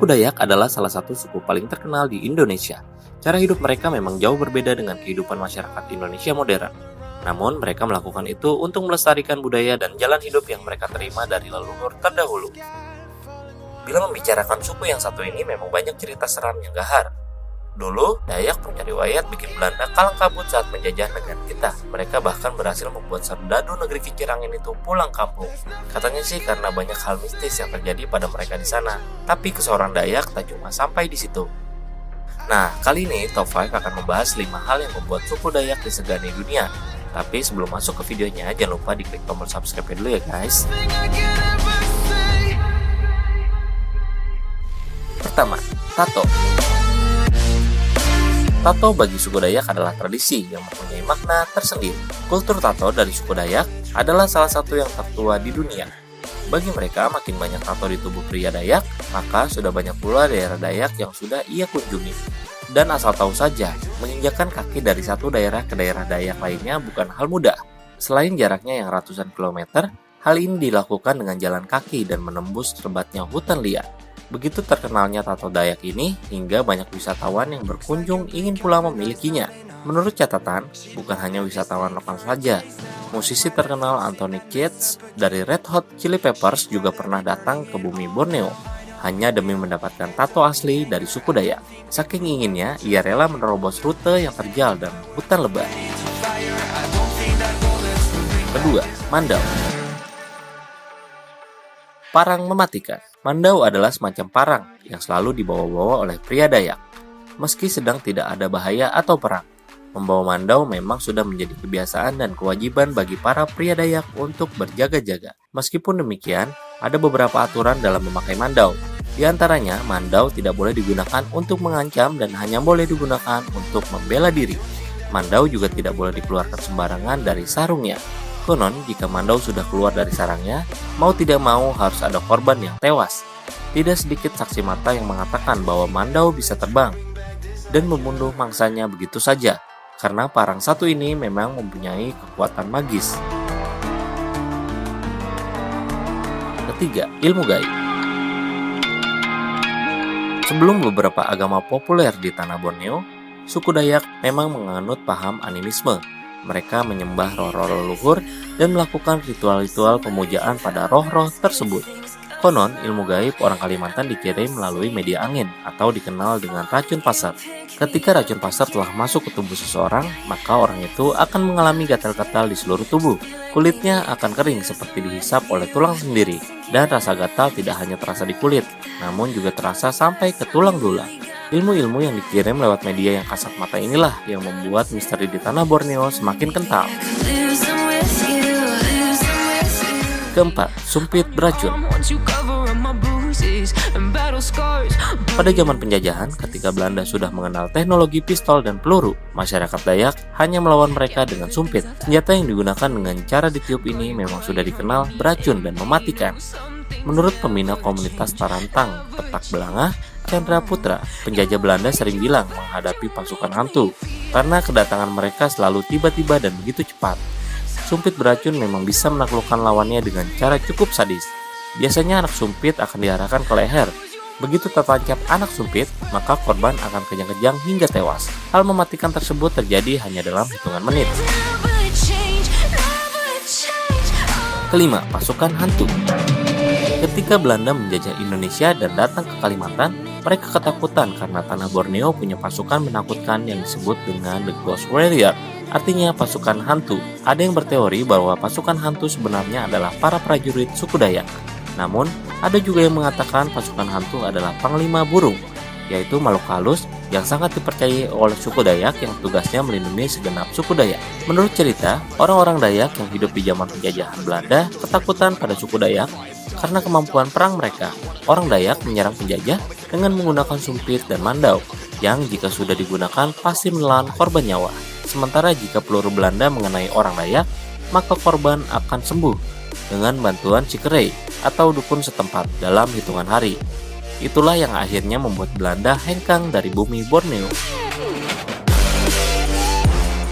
Suku Dayak adalah salah satu suku paling terkenal di Indonesia. Cara hidup mereka memang jauh berbeda dengan kehidupan masyarakat Indonesia modern. Namun, mereka melakukan itu untuk melestarikan budaya dan jalan hidup yang mereka terima dari leluhur terdahulu. Bila membicarakan suku yang satu ini, memang banyak cerita seram yang gahar. Dulu, Dayak punya riwayat bikin Belanda kalang kabut saat menjajah negara kita. Mereka bahkan berhasil membuat serdadu negeri Kicirangin itu pulang kampung. Katanya sih karena banyak hal mistis yang terjadi pada mereka di sana. Tapi keseorang Dayak tak cuma sampai di situ. Nah, kali ini Top 5 akan membahas 5 hal yang membuat suku Dayak disegani dunia. Tapi sebelum masuk ke videonya, jangan lupa diklik tombol subscribe dulu ya guys. Pertama, tato. Tato bagi suku Dayak adalah tradisi yang mempunyai makna tersendiri. Kultur tato dari suku Dayak adalah salah satu yang tertua di dunia. Bagi mereka, makin banyak tato di tubuh pria Dayak, maka sudah banyak pula daerah Dayak yang sudah ia kunjungi. Dan asal tahu saja, menginjakkan kaki dari satu daerah ke daerah Dayak lainnya bukan hal mudah. Selain jaraknya yang ratusan kilometer, hal ini dilakukan dengan jalan kaki dan menembus lebatnya hutan liar. Begitu terkenalnya tato Dayak ini, hingga banyak wisatawan yang berkunjung ingin pula memilikinya. Menurut catatan, bukan hanya wisatawan lokal saja. Musisi terkenal Anthony Kiedis dari Red Hot Chili Peppers juga pernah datang ke bumi Borneo, hanya demi mendapatkan tato asli dari suku Dayak. Saking inginnya, ia rela menerobos rute yang terjal dan hutan lebat. Kedua, Mandau. Parang mematikan. Mandau adalah semacam parang yang selalu dibawa-bawa oleh pria Dayak. Meski sedang tidak ada bahaya atau perang, membawa mandau memang sudah menjadi kebiasaan dan kewajiban bagi para pria Dayak untuk berjaga-jaga. Meskipun demikian, ada beberapa aturan dalam memakai mandau. Di antaranya, mandau tidak boleh digunakan untuk mengancam dan hanya boleh digunakan untuk membela diri. Mandau juga tidak boleh dikeluarkan sembarangan dari sarungnya. Konon, jika mandau sudah keluar dari sarangnya, mau tidak mau harus ada korban yang tewas. Tidak sedikit saksi mata yang mengatakan bahwa mandau bisa terbang dan membunuh mangsanya begitu saja, karena parang satu ini memang mempunyai kekuatan magis. Ketiga, ilmu gaib. Sebelum beberapa agama populer di tanah Borneo, suku Dayak memang menganut paham animisme. Mereka menyembah roh-roh leluhur dan melakukan ritual-ritual pemujaan pada roh-roh tersebut. Konon, ilmu gaib orang Kalimantan dikirim melalui media angin atau dikenal dengan racun pasar. Ketika racun pasar telah masuk ke tubuh seseorang, maka orang itu akan mengalami gatal-gatal di seluruh tubuh. Kulitnya akan kering seperti dihisap oleh tulang sendiri, dan rasa gatal tidak hanya terasa di kulit, namun juga terasa sampai ke tulang belulang. Ilmu-ilmu yang dikirim lewat media yang kasat mata inilah yang membuat misteri di tanah Borneo semakin kental. Keempat, sumpit beracun. Pada zaman penjajahan, ketika Belanda sudah mengenal teknologi pistol dan peluru, masyarakat Dayak hanya melawan mereka dengan sumpit. Senjata yang digunakan dengan cara ditiup ini memang sudah dikenal beracun dan mematikan. Menurut pembina komunitas Tarantang Petak Belangah, Chandra Putra, penjajah Belanda sering bilang menghadapi pasukan hantu karena kedatangan mereka selalu tiba-tiba dan begitu cepat. Sumpit beracun memang bisa menaklukkan lawannya dengan cara cukup sadis. Biasanya anak sumpit akan diarahkan ke leher. Begitu tertancap anak sumpit, maka korban akan kejang-kejang hingga tewas. Hal mematikan tersebut terjadi hanya dalam hitungan menit. Kelima, pasukan hantu. Ketika Belanda menjajah Indonesia dan datang ke Kalimantan, mereka ketakutan karena tanah Borneo punya pasukan menakutkan yang disebut dengan The Ghost Warrior, artinya pasukan hantu. Ada yang berteori bahwa pasukan hantu sebenarnya adalah para prajurit suku Dayak. Namun, ada juga yang mengatakan pasukan hantu adalah panglima burung, yaitu makhluk halus yang sangat dipercayai oleh suku Dayak yang tugasnya melindungi segenap suku Dayak. Menurut cerita, orang-orang Dayak yang hidup di zaman penjajahan Belanda ketakutan pada suku Dayak karena kemampuan perang mereka. Orang Dayak menyerang penjajah dengan menggunakan sumpit dan mandau, yang jika sudah digunakan pasti menelan korban nyawa. Sementara jika peluru Belanda mengenai orang Dayak, maka korban akan sembuh dengan bantuan cikerei atau dukun setempat dalam hitungan hari. Itulah yang akhirnya membuat Belanda hengkang dari bumi Borneo.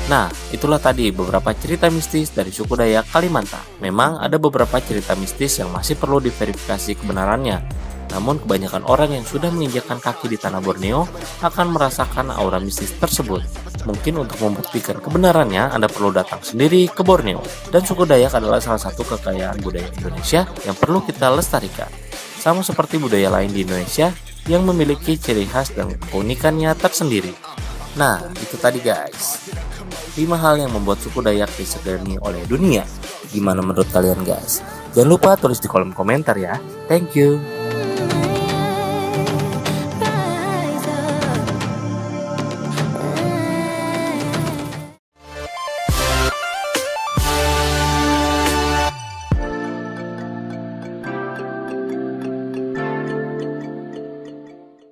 Nah, itulah tadi beberapa cerita mistis dari suku Dayak Kalimantan. Memang ada beberapa cerita mistis yang masih perlu diverifikasi kebenarannya. Namun kebanyakan orang yang sudah menginjakkan kaki di tanah Borneo akan merasakan aura mistis tersebut. Mungkin untuk membuktikan kebenarannya, Anda perlu datang sendiri ke Borneo. Dan suku Dayak adalah salah satu kekayaan budaya Indonesia yang perlu kita lestarikan. Sama seperti budaya lain di Indonesia yang memiliki ciri khas dan keunikannya tersendiri. Nah, itu tadi guys, 5 hal yang membuat suku Dayak disegani oleh dunia. Gimana menurut kalian guys? Jangan lupa tulis di kolom komentar ya. Thank you.